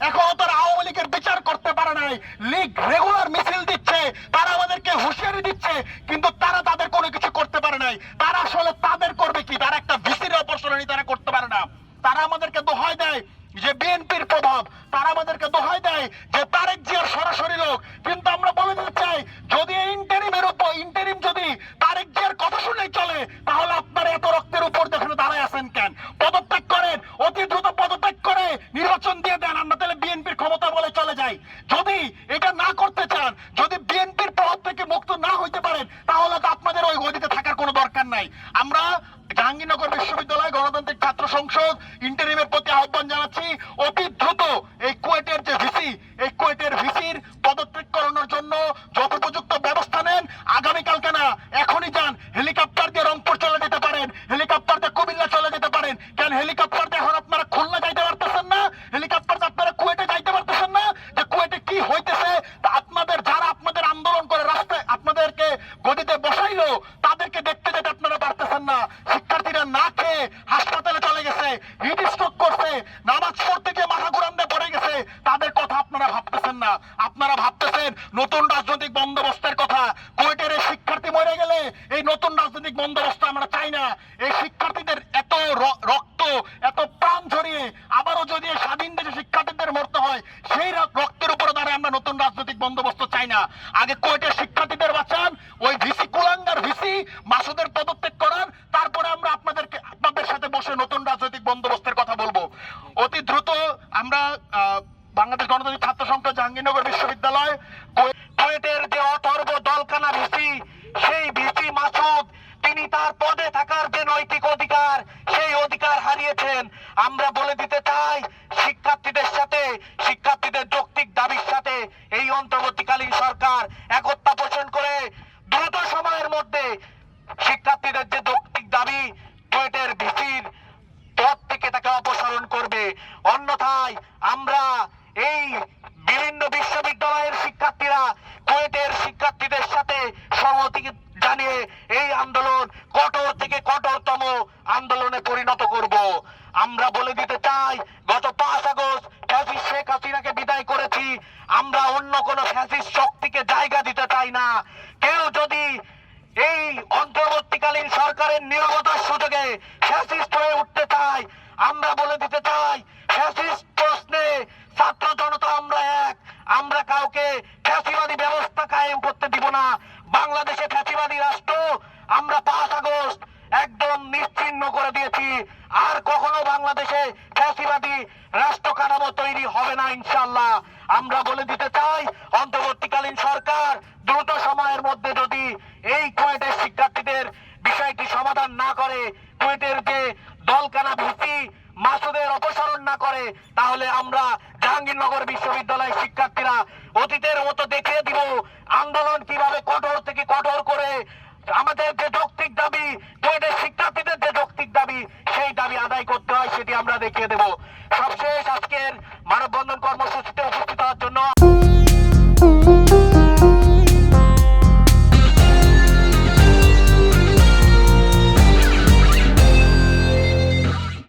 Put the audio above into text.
এখনো তারা আওয়ামী লীগের বিচার করতে পারে নাই। লীগ রেগুলার মিছিল দিচ্ছে, তারা আমাদেরকে হুঁশিয়ারি দিচ্ছে, কিন্তু তারা তাদের কোনো কিছু করতে পারে নাই। তারা আসলে তাদের করবে কি? তারা একটা ভিসির অপসারণই তারা করতে পারে না। তারা আমাদেরকে দোহাই দেয় যে বিএনপির প্রভাব, তারা আমাদেরকে দোহাই দেয় যে তারেক জিয়ার সরাসরি লোক। কিন্তু আমরা বলে দিতে চাই, যদি ইন্টারিমের উপর ইন্টারিম যদি তারেক জিয়ার কথা শুনেই চলে, তাহলে আপনারা এত রক্তের উপর দেখেন দাঁড়ায় আছেন কেন? পদত্যাগ করেন, অতি দ্রুত পদত্যাগ করে নির্বাচন দিয়ে দেন, আমরা তাহলে বিএনপির ক্ষমতা বলে চলে যাই। যদি এটা না করতে চান, যদি বিএনপির প্রভাব থেকে মুক্ত না হইতে পারেন, তাহলে তো আপনাদের ওই গদিতে থাকার কোনো দরকার নাই। আমরা জাহাঙ্গীরনগর বিশ্ববিদ্যালয় গণতান্ত্রিক ছাত্র সংসদ ইন্টারিমের প্রতি আহ্বান জানাচ্ছি, অতি দ্রুত এই কুয়েটের যে ভিসি, এই কুয়েটের ভিসির পদত্যাগ করানোর জন্য যথোপযুক্ত ব্যবস্থা নেন। আগামীকালকে না, এখনই যান, হেলিকপ্টার দিয়ে রংপুর চলে যেতে পারেন, হেলিকপ্টার দিয়ে কুমিল্লা চলে যেতে পারেন। কেন হেলিকপ্টার দিয়ে এখন আপনারা খুলনা যাইতে পারতেছেন না? হেলিকপ্টার দিয়ে আপনারা কুয়েটে যাইতে পারতেছেন না? যে কুয়েটে কি হইতেছে তা আপনাদের, যারা আপনাদের আন্দোলন করে রাস্তায় আপনাদেরকে গদিতে বসাইলো, তাদেরকে দেখতে যেতে আপনারা পারতেছেন না। শিক্ষার্থীরা না খেয়ে হাসপাতালে চলে গেছে, হিট স্ট্রোক করছে, নামাজ পড়তে গিয়ে মাথা ঘুরান্দে পড়ে গেছে, তাদের কথা আপনারা ভাবতেছেন না। আপনারা ভাবতেছেন নতুন রাজনৈতিক বন্দোবস্তের কথা। কুয়েটের এই শিক্ষার্থী মরে গেলে এই নতুন রাজনৈতিক বন্দোবস্ত আমরা চাই না। এই শিক্ষার্থীদের এত রক্ত, এত প্রাণ ঝরিয়ে আবারও যদি স্বাধীন দেশে শিক্ষার্থীদের মরতে হয়, সেই রক্তের উপরে দাঁড়িয়ে আমরা নতুন রাজনৈতিক বন্দোবস্ত চাই না। আগে কুয়েটের শিক্ষার্থীদের বাঁচান, ওই ভিসি কুলাঙ্গার ভিসি মাসুদের পদত্যাগ করান, তারপরে আমরা আপনাদের সাথে বসে নতুন রাজনৈতিক বন্দোবস্তের কথা বলবো। অতি দ্রুত আমরা বাংলাদেশ গণতান্ত্রিক ছাত্র সংসদ জাহাঙ্গীরনগর বিশ্ববিদ্যালয় কুয়েটের যে অথর্ব দলকানা ভিসি, সেই ভিসি মাসুদ, তিনি তার পদে থাকার যে নৈতিক অধিকার, সেই অধিকার হারিয়েছেন। আমরা বলে দিতে চাই শিক্ষার্থীদের সাথে, শিক্ষার্থীদের যৌক্তিক দাবির সাথে এই অন্তর্বর্তীকালীন সরকার একতা পোষণ করে দ্রুত সময়ের মধ্যে শিক্ষার্থীদের যে যৌক্তিক দাবি, কুয়েটের ভিসির পদ থেকে তাকে অপসারণ করবে। অন্যথায় আমরা এই বিভিন্ন বিশ্ববিদ্যালয়ের শিক্ষার্থীরা কুয়েটের শিক্ষার্থীদের সাথে সংহতি জানিয়ে এই আন্দোলন কঠোর থেকে কঠোরতম আন্দোলনে পরিণত করব। আমরা বলে দিতে চাই, গত 5 আগস্ট ফ্যাসিস্ট শেখ হাসিনাকে বিদায় করেছি। আমরা অন্য কোন ফ্যাসিস্ট শক্তিকে জায়গা দিতে চাই না। কেউ যদি এই অন্তর্বর্তীকালীন সরকারের নীরবতার সুযোগে ফ্যাসিস্ট হয়ে উঠতে চায়, আমরা বলে দিতে চাই, ফ্যাসিস্ট প্রশ্নে ছাত্র জনতা আমরা এক। আমরা কাউকে ফ্যাসিবাদী ব্যবস্থা কায়েম করতে দিব না। বাংলাদেশে ফ্যাসিবাদী রাষ্ট্র আমরা 5 আগস্ট একদম নিশ্চিহ্ন করে দিয়েছি। আর কখনো বাংলাদেশে ফ্যাসিবাদী রাষ্ট্র কাঠামো তৈরি হবে না ইনশাআল্লাহ। আমরা বলে দিতে চাই, অন্তর্বর্তীকালীন সরকার দ্রুত সময়ের মধ্যে যদি এই কুয়েটের শিক্ষার্থীদের বিষয়টি সমাধান না করে, কুয়েটের যে দলকানা ভিসি মাসুদের অপসারণ না করে, তাহলে আমরা জাহাঙ্গীরনগর বিশ্ববিদ্যালয়ের শিক্ষার্থীরা অতীতের মতো দেখিয়ে দিব আন্দোলন কিভাবে কঠোর থেকে কঠোর করে আমাদের যে যৌক্তিক দাবি, কুয়েটের শিক্ষার্থীদের যে যৌক্তিক দাবি, সেই দাবি আদায় করতে হয়, সেটি আমরা দেখিয়ে দেব। সবশেষ আজকের মানববন্ধন কর্মসূচিতে